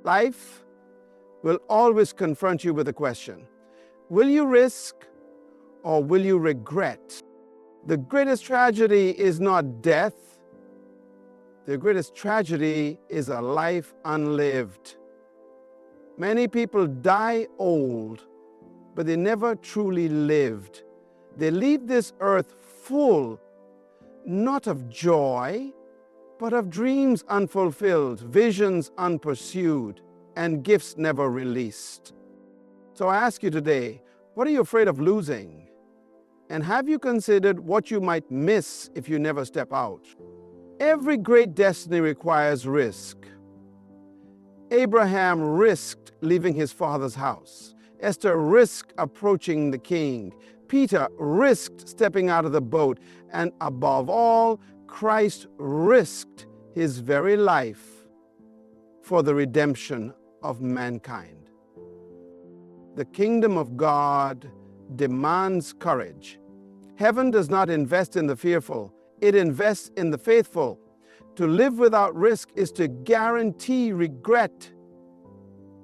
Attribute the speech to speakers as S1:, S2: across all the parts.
S1: Life will always confront you with a question. Will you risk or will you regret? The greatest tragedy is not death. The greatest tragedy is a life unlived. Many people die old, but they never truly lived. They leave this earth full, not of joy, but of dreams unfulfilled, visions unpursued, and gifts never released. So I ask you today, what are you afraid of losing? And have you considered what you might miss if you never step out? Every great destiny requires risk. Abraham risked leaving his father's house. Esther risked approaching the king. Peter risked stepping out of the boat. And above all, Christ risked his very life for the redemption of mankind. The kingdom of God demands courage. Heaven does not invest in the fearful, it invests in the faithful. To live without risk is to guarantee regret.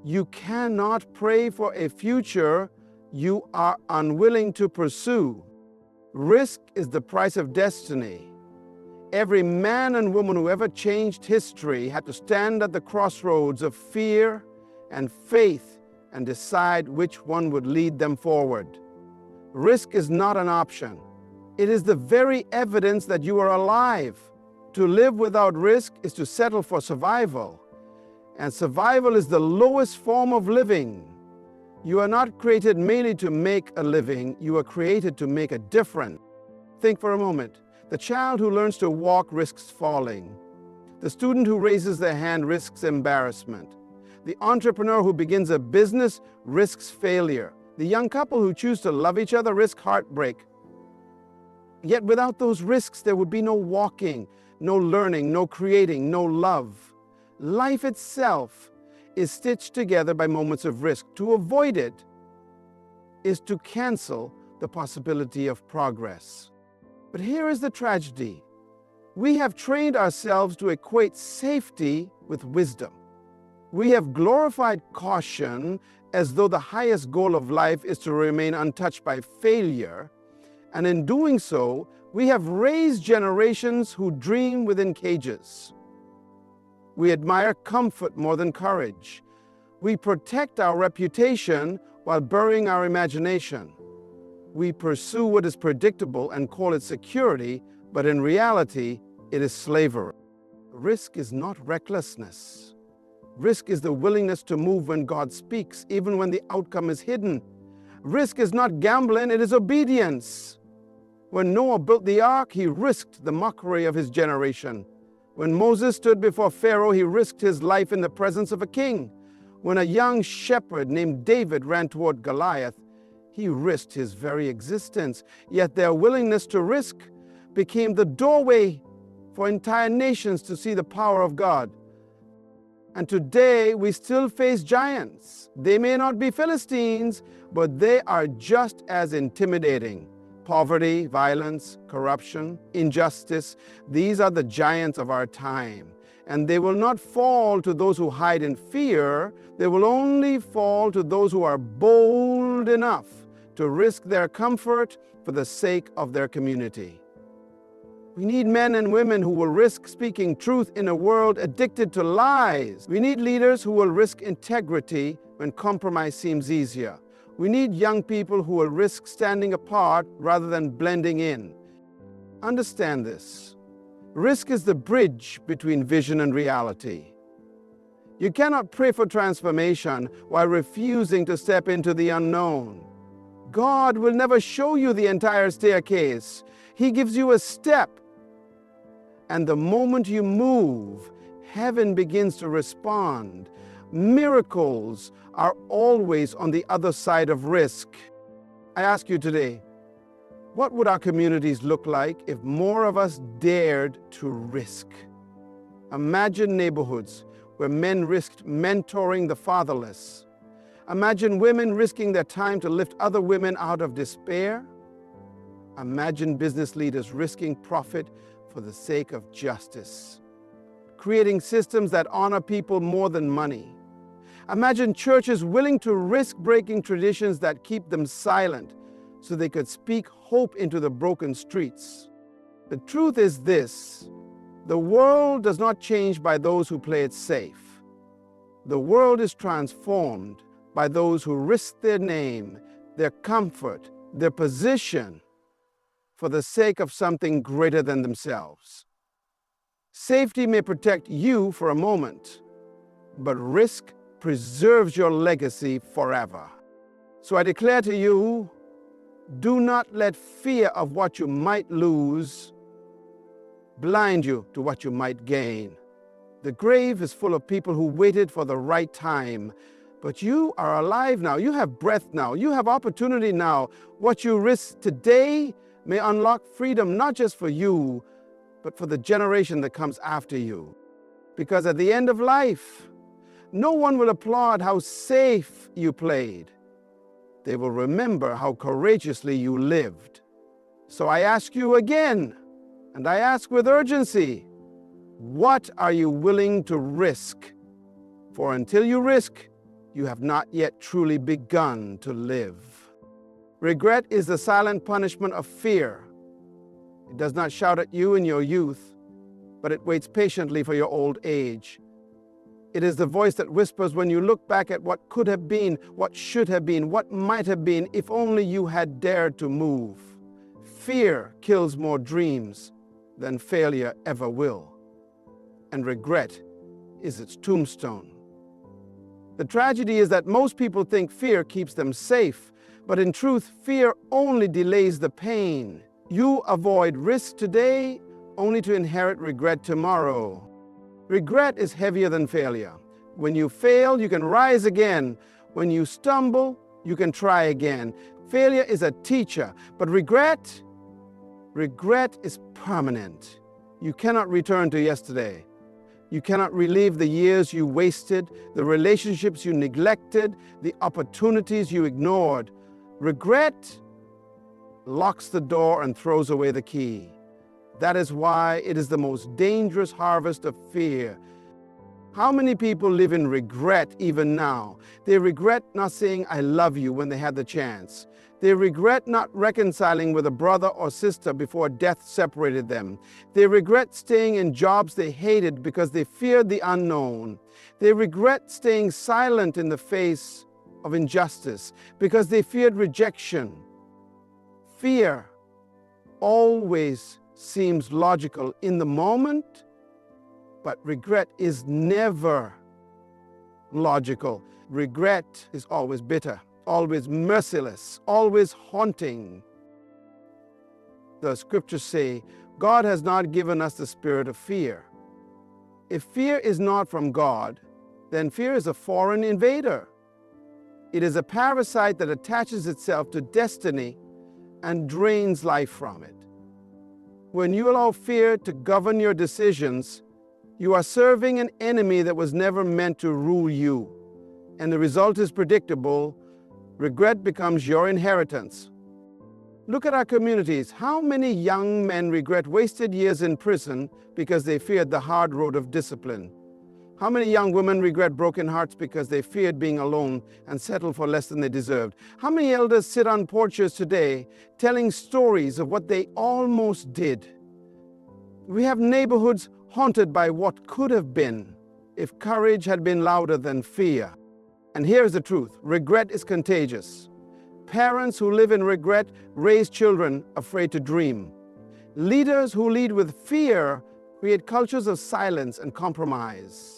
S1: You cannot pray for a future you are unwilling to pursue. Risk is the price of destiny. Every man and woman who ever changed history had to stand at the crossroads of fear and faith and decide which one would lead them forward. Risk is not an option. It is the very evidence that you are alive. To live without risk is to settle for survival. And survival is the lowest form of living. You are not created merely to make a living, you are created to make a difference. Think for a moment. The child who learns to walk risks falling. The student who raises their hand risks embarrassment. The entrepreneur who begins a business risks failure. The young couple who choose to love each other risk heartbreak. Yet without those risks, there would be no walking, no learning, no creating, no love. Life itself is stitched together by moments of risk. To avoid it is to cancel the possibility of progress. But here is the tragedy. We have trained ourselves to equate safety with wisdom. We have glorified caution as though the highest goal of life is to remain untouched by failure. And in doing so, we have raised generations who dream within cages. We admire comfort more than courage. We protect our reputation while burying our imagination. We pursue what is predictable and call it security, but in reality, it is slavery. Risk is not recklessness. Risk is the willingness to move when God speaks, even when the outcome is hidden. Risk is not gambling, it is obedience. When Noah built the ark, he risked the mockery of his generation. When Moses stood before Pharaoh, he risked his life in the presence of a king. When a young shepherd named David ran toward Goliath, he risked his very existence. Yet their willingness to risk became the doorway for entire nations to see the power of God. And today we still face giants. They may not be Philistines, but they are just as intimidating. Poverty, violence, corruption, injustice, these are the giants of our time. And they will not fall to those who hide in fear. They will only fall to those who are bold enough to risk their comfort for the sake of their community. We need men and women who will risk speaking truth in a world addicted to lies. We need leaders who will risk integrity when compromise seems easier. We need young people who will risk standing apart rather than blending in. Understand this. Risk is the bridge between vision and reality. You cannot pray for transformation while refusing to step into the unknown. God will never show you the entire staircase. He gives you a step. And the moment you move, heaven begins to respond. Miracles are always on the other side of risk. I ask you today, what would our communities look like if more of us dared to risk? Imagine neighborhoods where men risked mentoring the fatherless. Imagine women risking their time to lift other women out of despair. Imagine business leaders risking profit for the sake of justice. Creating systems that honor people more than money. Imagine churches willing to risk breaking traditions that keep them silent so they could speak hope into the broken streets. The truth is this: the world does not change by those who play it safe. The world is transformed by those who risk their name, their comfort, their position for the sake of something greater than themselves. Safety may protect you for a moment, but risk preserves your legacy forever. So I declare to you, do not let fear of what you might lose blind you to what you might gain. The grave is full of people who waited for the right time, but you are alive now. You have breath now. You have opportunity now. What you risk today may unlock freedom not just for you, but for the generation that comes after you. Because at the end of life, no one will applaud how safe you played. They will remember how courageously you lived. So I ask you again, and I ask with urgency, what are you willing to risk? For until you risk, you have not yet truly begun to live. Regret is the silent punishment of fear. It does not shout at you in your youth, but it waits patiently for your old age. It is the voice that whispers when you look back at what could have been, what should have been, what might have been if only you had dared to move. Fear kills more dreams than failure ever will, and regret is its tombstone. The tragedy is that most people think fear keeps them safe, but in truth, fear only delays the pain. You avoid risk today only to inherit regret tomorrow. Regret is heavier than failure. When you fail, you can rise again. When you stumble, you can try again. Failure is a teacher, but regret is permanent. You cannot return to yesterday. You cannot relive the years you wasted, the relationships you neglected, the opportunities you ignored. Regret locks the door and throws away the key. That is why it is the most dangerous harvest of fear. How many people live in regret even now? They regret not saying "I love you" when they had the chance. They regret not reconciling with a brother or sister before death separated them. They regret staying in jobs they hated because they feared the unknown. They regret staying silent in the face of injustice because they feared rejection. Fear always seems logical in the moment, but regret is never logical. Regret is always bitter, always merciless, always haunting. The scriptures say, God has not given us the spirit of fear. If fear is not from God, then fear is a foreign invader. It is a parasite that attaches itself to destiny and drains life from it. When you allow fear to govern your decisions, you are serving an enemy that was never meant to rule you. And the result is predictable. Regret becomes your inheritance. Look at our communities. How many young men regret wasted years in prison because they feared the hard road of discipline? How many young women regret broken hearts because they feared being alone and settled for less than they deserved? How many elders sit on porches today telling stories of what they almost did? We have neighborhoods haunted by what could have been if courage had been louder than fear. And here's the truth: regret is contagious. Parents who live in regret raise children afraid to dream. Leaders who lead with fear create cultures of silence and compromise.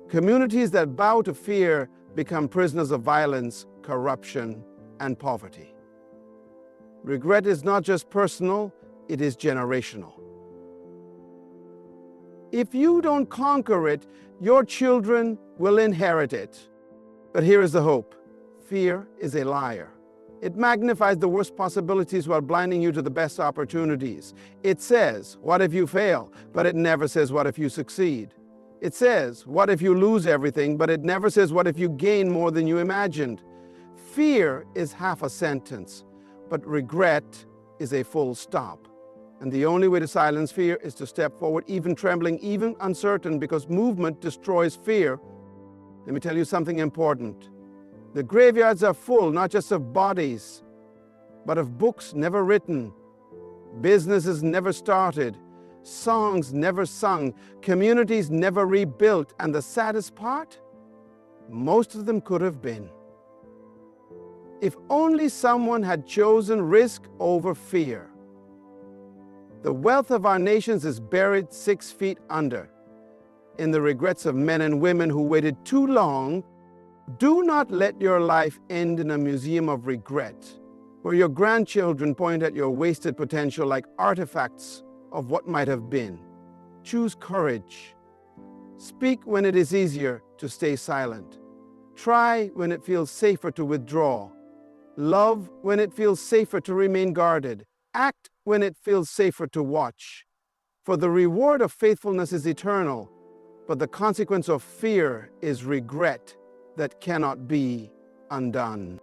S1: Communities that bow to fear become prisoners of violence, corruption, and poverty. Regret is not just personal, it is generational. If you don't conquer it, your children will inherit it. But here is the hope: fear is a liar. It magnifies the worst possibilities while blinding you to the best opportunities. It says, "What if you fail?" But it never says, "What if you succeed?" It says, "What if you lose everything?" But it never says, "What if you gain more than you imagined?" Fear is half a sentence, but regret is a full stop. And the only way to silence fear is to step forward, even trembling, even uncertain, because movement destroys fear. Let me tell you something important. The graveyards are full, not just of bodies, but of books never written, businesses never started, songs never sung, communities never rebuilt, and the saddest part, most of them could have been. If only someone had chosen risk over fear. The wealth of our nations is buried 6 feet under in the regrets of men and women who waited too long. Do not let your life end in a museum of regret, where your grandchildren point at your wasted potential like artifacts of what might have been. Choose courage. Speak when it is easier to stay silent. Try when it feels safer to withdraw. Love when it feels safer to remain guarded. Act when it feels safer to watch. For the reward of faithfulness is eternal, but the consequence of fear is regret that cannot be undone.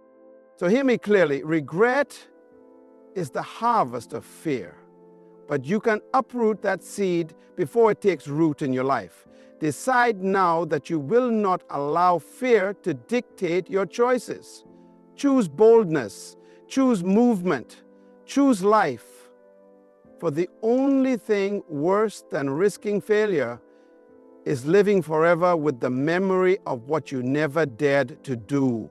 S1: So hear me clearly. Regret is the harvest of fear, but you can uproot that seed before it takes root in your life. Decide now that you will not allow fear to dictate your choices. Choose boldness, choose movement, choose life. For the only thing worse than risking failure is living forever with the memory of what you never dared to do.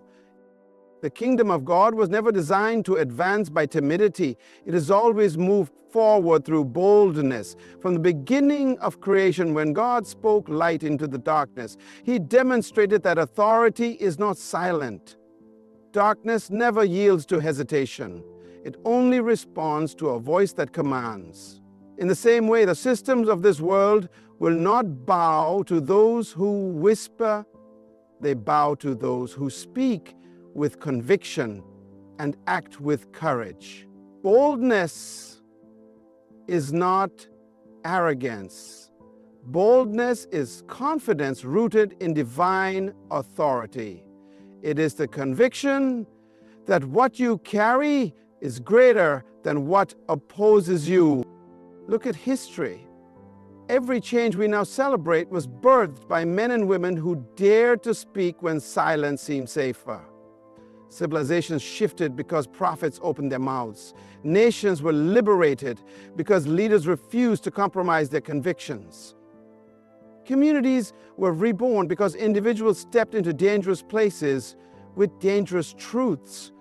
S1: The kingdom of God was never designed to advance by timidity. It has always moved forward through boldness. From the beginning of creation, when God spoke light into the darkness, He demonstrated that authority is not silent. Darkness never yields to hesitation. It only responds to a voice that commands. In the same way, the systems of this world will not bow to those who whisper. They bow to those who speak with conviction and act with courage. Boldness is not arrogance. Boldness is confidence rooted in divine authority. It is the conviction that what you carry is greater than what opposes you. Look at history. Every change we now celebrate was birthed by men and women who dared to speak when silence seemed safer. Civilizations shifted because prophets opened their mouths. Nations were liberated because leaders refused to compromise their convictions. Communities were reborn because individuals stepped into dangerous places with dangerous truths.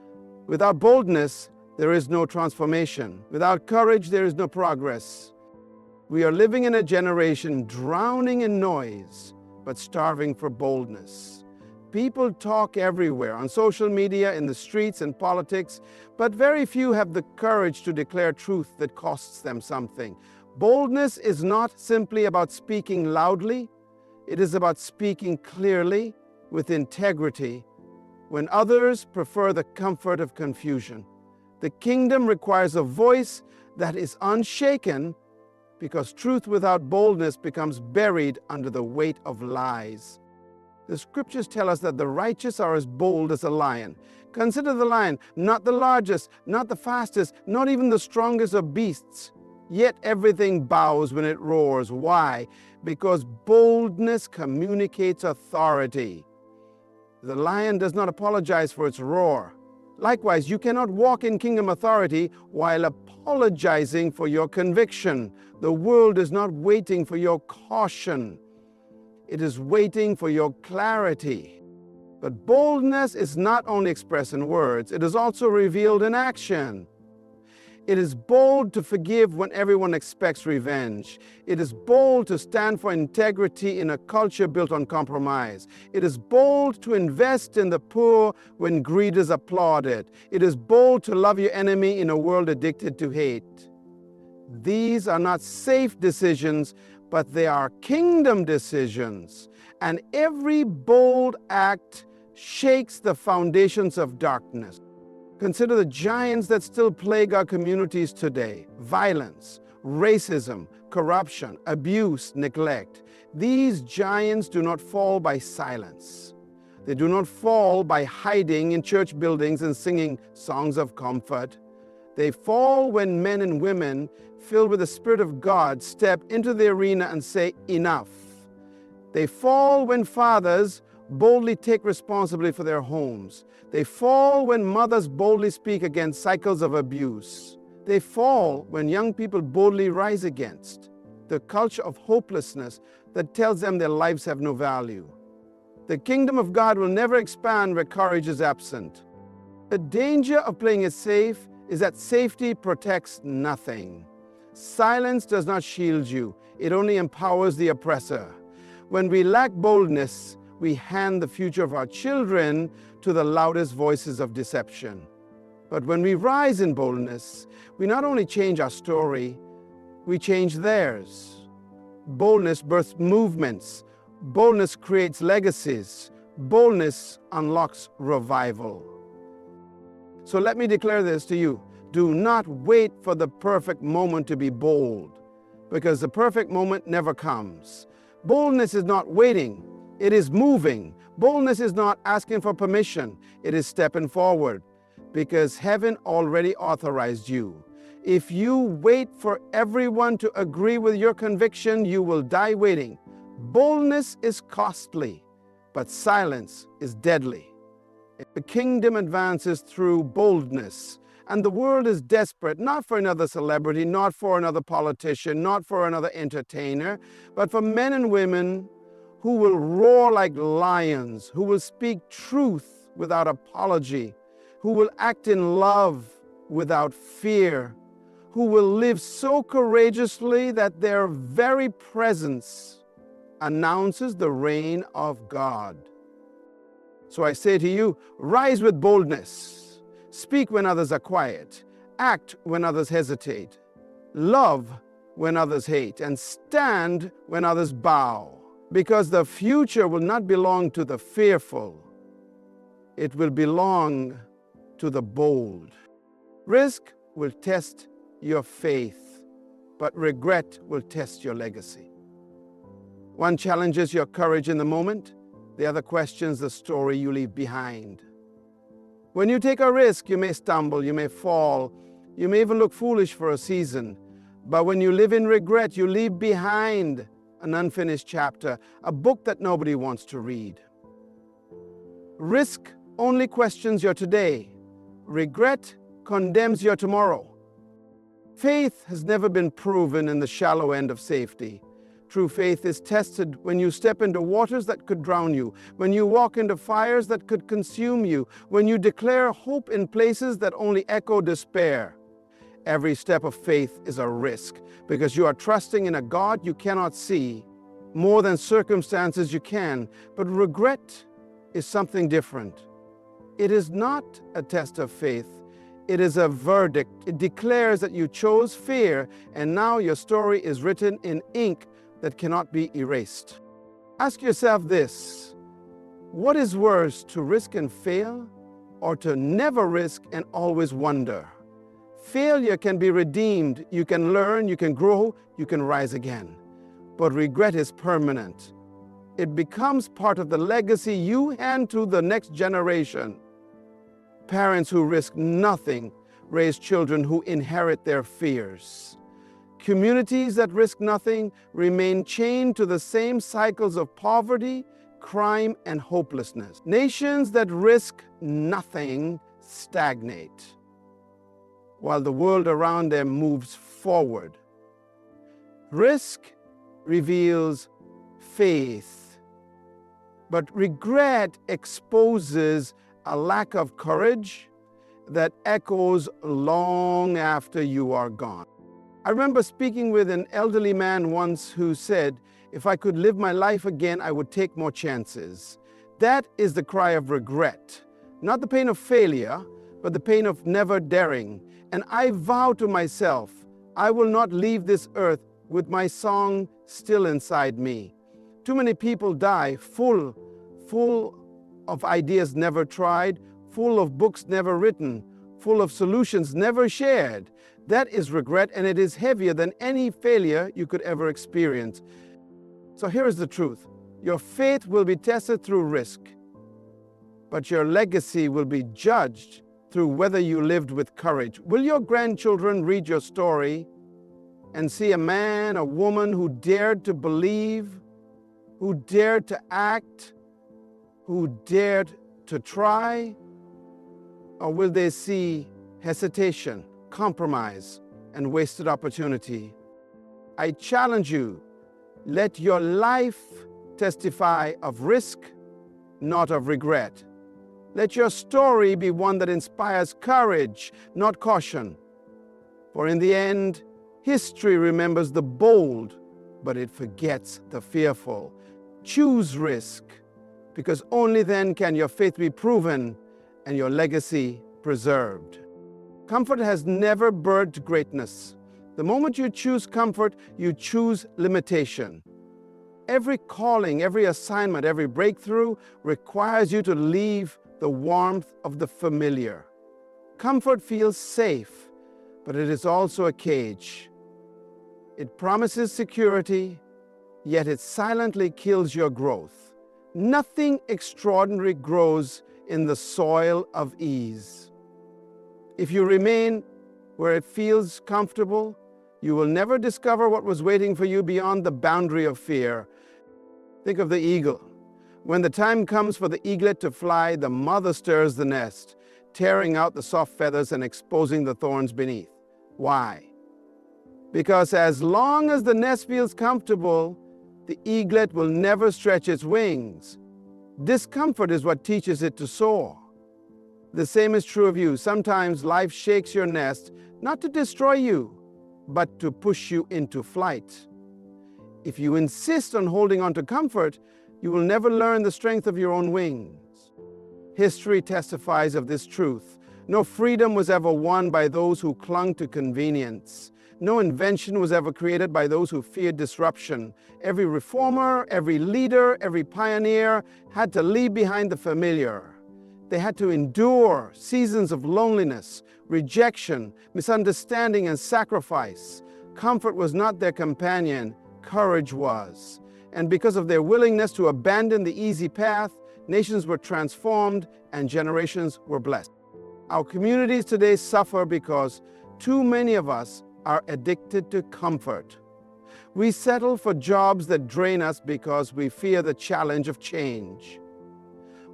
S1: Without boldness, there is no transformation. Without courage, there is no progress. We are living in a generation drowning in noise, but starving for boldness. People talk everywhere, on social media, in the streets, and politics, but very few have the courage to declare truth that costs them something. Boldness is not simply about speaking loudly. It is about speaking clearly, with integrity, when others prefer the comfort of confusion. The kingdom requires a voice that is unshaken, because truth without boldness becomes buried under the weight of lies. The scriptures tell us that the righteous are as bold as a lion. Consider the lion, not the largest, not the fastest, not even the strongest of beasts. Yet everything bows when it roars. Why? Because boldness communicates authority. The lion does not apologize for its roar. Likewise, you cannot walk in kingdom authority while apologizing for your conviction. The world is not waiting for your caution. It is waiting for your clarity. But boldness is not only expressed in words, it is also revealed in action. It is bold to forgive when everyone expects revenge. It is bold to stand for integrity in a culture built on compromise. It is bold to invest in the poor when greed is applauded. It is bold to love your enemy in a world addicted to hate. These are not safe decisions, but they are kingdom decisions. And every bold act shakes the foundations of darkness. Consider the giants that still plague our communities today: violence, racism, corruption, abuse, neglect. These giants do not fall by silence. They do not fall by hiding in church buildings and singing songs of comfort. They fall when men and women filled with the Spirit of God step into the arena and say, "Enough." They fall when fathers boldly take responsibility for their homes. They fall when mothers boldly speak against cycles of abuse. They fall when young people boldly rise against the culture of hopelessness that tells them their lives have no value. The kingdom of God will never expand where courage is absent. The danger of playing it safe is that safety protects nothing. Silence does not shield you. It only empowers the oppressor. When we lack boldness, we hand the future of our children to the loudest voices of deception. But when we rise in boldness, we not only change our story, we change theirs. Boldness births movements. Boldness creates legacies. Boldness unlocks revival. So let me declare this to you. Do not wait for the perfect moment to be bold, because the perfect moment never comes. Boldness is not waiting, it is moving. Boldness is not asking for permission, it is stepping forward, because heaven already authorized you. If you wait for everyone to agree with your conviction, you will die waiting. Boldness is costly, but silence is deadly. The kingdom advances through boldness, and the world is desperate, not for another celebrity, not for another politician, not for another entertainer, but for men and women who will roar like lions, who will speak truth without apology, who will act in love without fear, who will live so courageously that their very presence announces the reign of God. So I say to you, rise with boldness. Speak when others are quiet. Act when others hesitate. Love when others hate. And stand when others bow. Because the future will not belong to the fearful. It will belong to the bold. Risk will test your faith, but regret will test your legacy. One challenges your courage in the moment. The other questions the story you leave behind. When you take a risk, you may stumble, you may fall, you may even look foolish for a season. But when you live in regret, you leave behind an unfinished chapter, a book that nobody wants to read. Risk only questions your today. Regret condemns your tomorrow. Faith has never been proven in the shallow end of safety. True faith is tested when you step into waters that could drown you, when you walk into fires that could consume you, when you declare hope in places that only echo despair. Every step of faith is a risk because you are trusting in a God you cannot see, more than circumstances you can. But regret is something different. It is not a test of faith. It is a verdict. It declares that you chose fear, and now your story is written in ink that cannot be erased. Ask yourself this: what is worse, to risk and fail, or to never risk and always wonder? Failure can be redeemed. You can learn, you can grow, you can rise again. But regret is permanent. It becomes part of the legacy you hand to the next generation. Parents who risk nothing raise children who inherit their fears. Communities that risk nothing remain chained to the same cycles of poverty, crime, and hopelessness. Nations that risk nothing stagnate, while the world around them moves forward. Risk reveals faith, but regret exposes a lack of courage that echoes long after you are gone. I remember speaking with an elderly man once who said, "If I could live my life again, I would take more chances." That is the cry of regret, not the pain of failure, but the pain of never daring. And I vow to myself, I will not leave this earth with my song still inside me. Too many people die full of ideas never tried, full of books never written, full of solutions never shared. That is regret, and it is heavier than any failure you could ever experience. So here is the truth. Your faith will be tested through risk, but your legacy will be judged through whether you lived with courage. Will your grandchildren read your story and see a man, a woman who dared to believe, who dared to act, who dared to try? Or will they see hesitation, compromise, and wasted opportunity? I challenge you, let your life testify of risk, not of regret. Let your story be one that inspires courage, not caution. For in the end, history remembers the bold, but it forgets the fearful. Choose risk, because only then can your faith be proven and your legacy preserved. Comfort has never birthed greatness. The moment you choose comfort, you choose limitation. Every calling, every assignment, every breakthrough requires you to leave the warmth of the familiar. Comfort feels safe, but it is also a cage. It promises security, yet it silently kills your growth. Nothing extraordinary grows in the soil of ease. If you remain where it feels comfortable, you will never discover what was waiting for you beyond the boundary of fear. Think of the eagle. When the time comes for the eaglet to fly, the mother stirs the nest, tearing out the soft feathers and exposing the thorns beneath. Why? Because as long as the nest feels comfortable, the eaglet will never stretch its wings. Discomfort is what teaches it to soar. The same is true of you. Sometimes life shakes your nest, not to destroy you, but to push you into flight. If you insist on holding on to comfort, you will never learn the strength of your own wings. History testifies of this truth. No freedom was ever won by those who clung to convenience. No invention was ever created by those who feared disruption. Every reformer, every leader, every pioneer had to leave behind the familiar. They had to endure seasons of loneliness, rejection, misunderstanding, and sacrifice. Comfort was not their companion, courage was. And because of their willingness to abandon the easy path, nations were transformed and generations were blessed. Our communities today suffer because too many of us are addicted to comfort. We settle for jobs that drain us because we fear the challenge of change.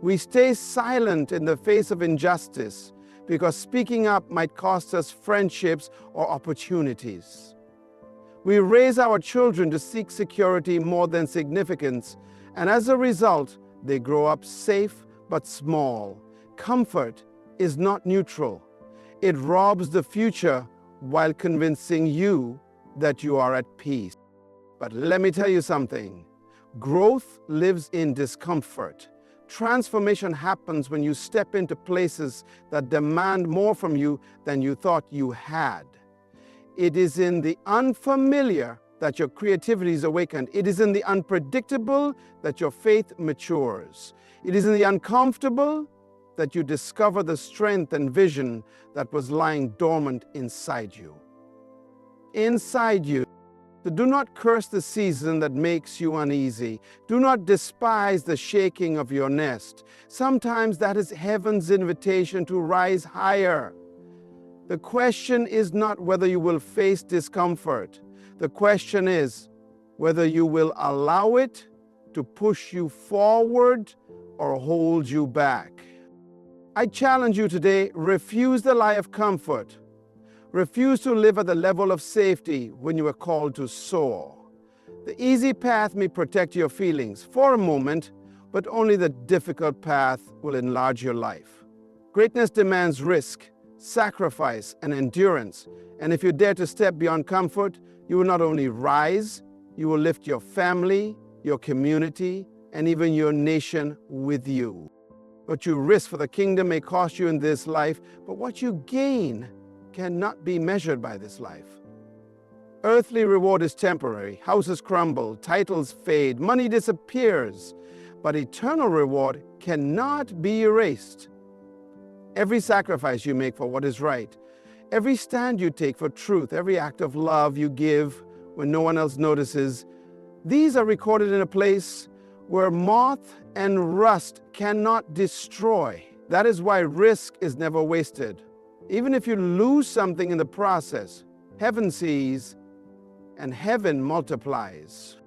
S1: We stay silent in the face of injustice because speaking up might cost us friendships or opportunities. We raise our children to seek security more than significance, and as a result, they grow up safe but small. Comfort is not neutral. It robs the future while convincing you that you are at peace. But let me tell you something. Growth lives in discomfort. Transformation happens when you step into places that demand more from you than you thought you had. It is in the unfamiliar that your creativity is awakened. It is in the unpredictable that your faith matures. It is in the uncomfortable that you discover the strength and vision that was lying dormant inside you. Inside you. So do not curse the season that makes you uneasy. Do not despise the shaking of your nest. Sometimes that is heaven's invitation to rise higher. The question is not whether you will face discomfort. The question is whether you will allow it to push you forward or hold you back. I challenge you today, refuse the lie of comfort. Refuse to live at the level of safety when you are called to soar. The easy path may protect your feelings for a moment, but only the difficult path will enlarge your life. Greatness demands risk, sacrifice, and endurance. And if you dare to step beyond comfort, you will not only rise, you will lift your family, your community, and even your nation with you. What you risk for the kingdom may cost you in this life, but what you gain cannot be measured by this life. Earthly reward is temporary. Houses crumble, titles fade, money disappears, but eternal reward cannot be erased. Every sacrifice you make for what is right, every stand you take for truth, every act of love you give when no one else notices, these are recorded in a place where moth and rust cannot destroy. That is why risk is never wasted. Even if you lose something in the process, heaven sees and heaven multiplies.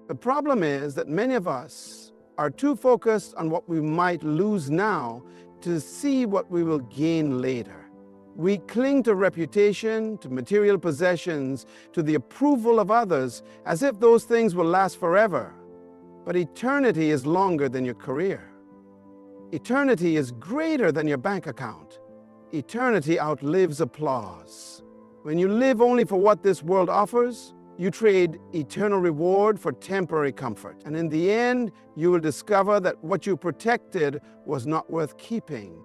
S1: The problem is that many of us are too focused on what we might lose now to see what we will gain later. We cling to reputation, to material possessions, to the approval of others, as if those things will last forever. But eternity is longer than your career. Eternity is greater than your bank account. Eternity outlives applause. When you live only for what this world offers, you trade eternal reward for temporary comfort. And in the end, you will discover that what you protected was not worth keeping.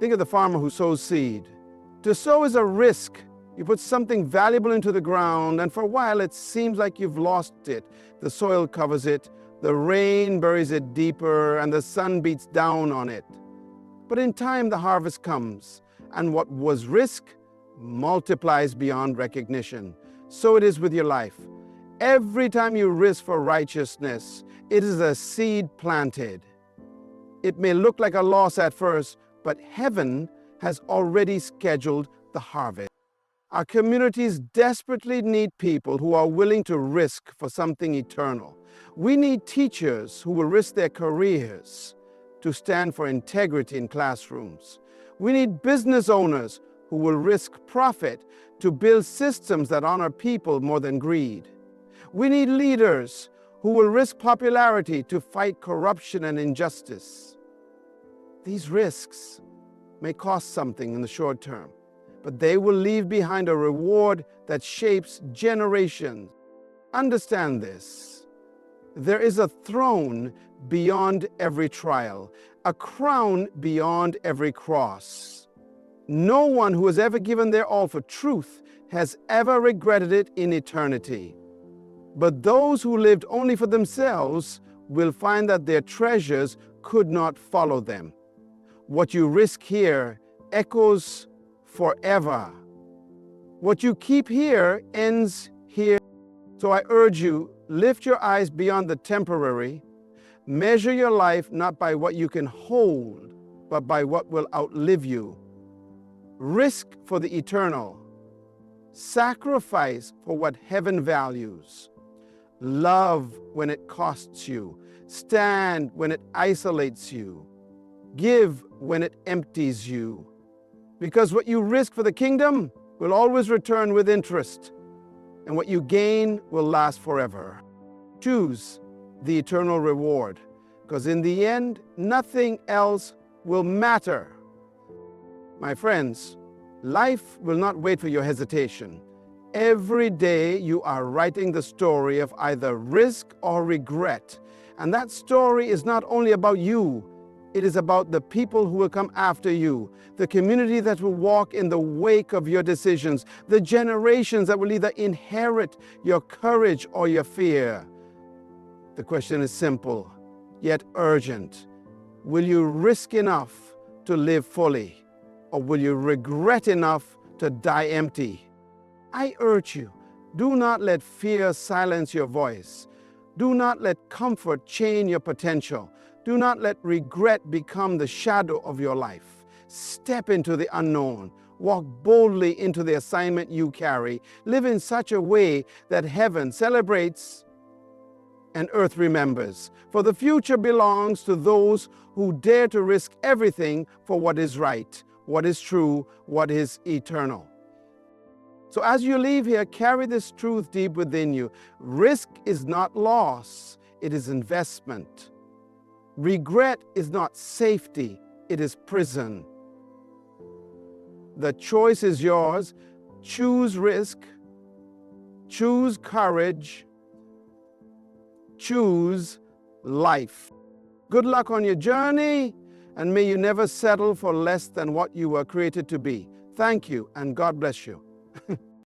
S1: Think of the farmer who sows seed. To sow is a risk. You put something valuable into the ground, and for a while it seems like you've lost it. The soil covers it, the rain buries it deeper, and the sun beats down on it. But in time, the harvest comes, and what was risk multiplies beyond recognition. So it is with your life. Every time you risk for righteousness, it is a seed planted. It may look like a loss at first, but heaven has already scheduled the harvest. Our communities desperately need people who are willing to risk for something eternal. We need teachers who will risk their careers to stand for integrity in classrooms. We need business owners who will risk profit to build systems that honor people more than greed. We need leaders who will risk popularity to fight corruption and injustice. These risks may cost something in the short term, but they will leave behind a reward that shapes generations. Understand this. There is a throne beyond every trial, a crown beyond every cross. No one who has ever given their all for truth has ever regretted it in eternity. But those who lived only for themselves will find that their treasures could not follow them. What you risk here echoes forever. What you keep here ends here. So I urge you, lift your eyes beyond the temporary. Measure your life not by what you can hold, but by what will outlive you. Risk for the eternal. Sacrifice for what heaven values. Love when it costs you. Stand when it isolates you. Give when it empties you. Because what you risk for the kingdom will always return with interest, and what you gain will last forever. Choose the eternal reward, because in the end, nothing else will matter. My friends, life will not wait for your hesitation. Every day you are writing the story of either risk or regret. And that story is not only about you, it is about the people who will come after you, the community that will walk in the wake of your decisions, the generations that will either inherit your courage or your fear. The question is simple, yet urgent. Will you risk enough to live fully, or will you regret enough to die empty? I urge you, do not let fear silence your voice. Do not let comfort chain your potential. Do not let regret become the shadow of your life. Step into the unknown. Walk boldly into the assignment you carry. Live in such a way that heaven celebrates and earth remembers. For the future belongs to those who dare to risk everything for what is right, what is true, what is eternal. So as you leave here, carry this truth deep within you. Risk is not loss, it is investment. Regret is not safety, it is prison. The choice is yours. Choose risk, choose courage, choose life. Good luck on your journey, and may you never settle for less than what you were created to be. Thank you, and God bless you.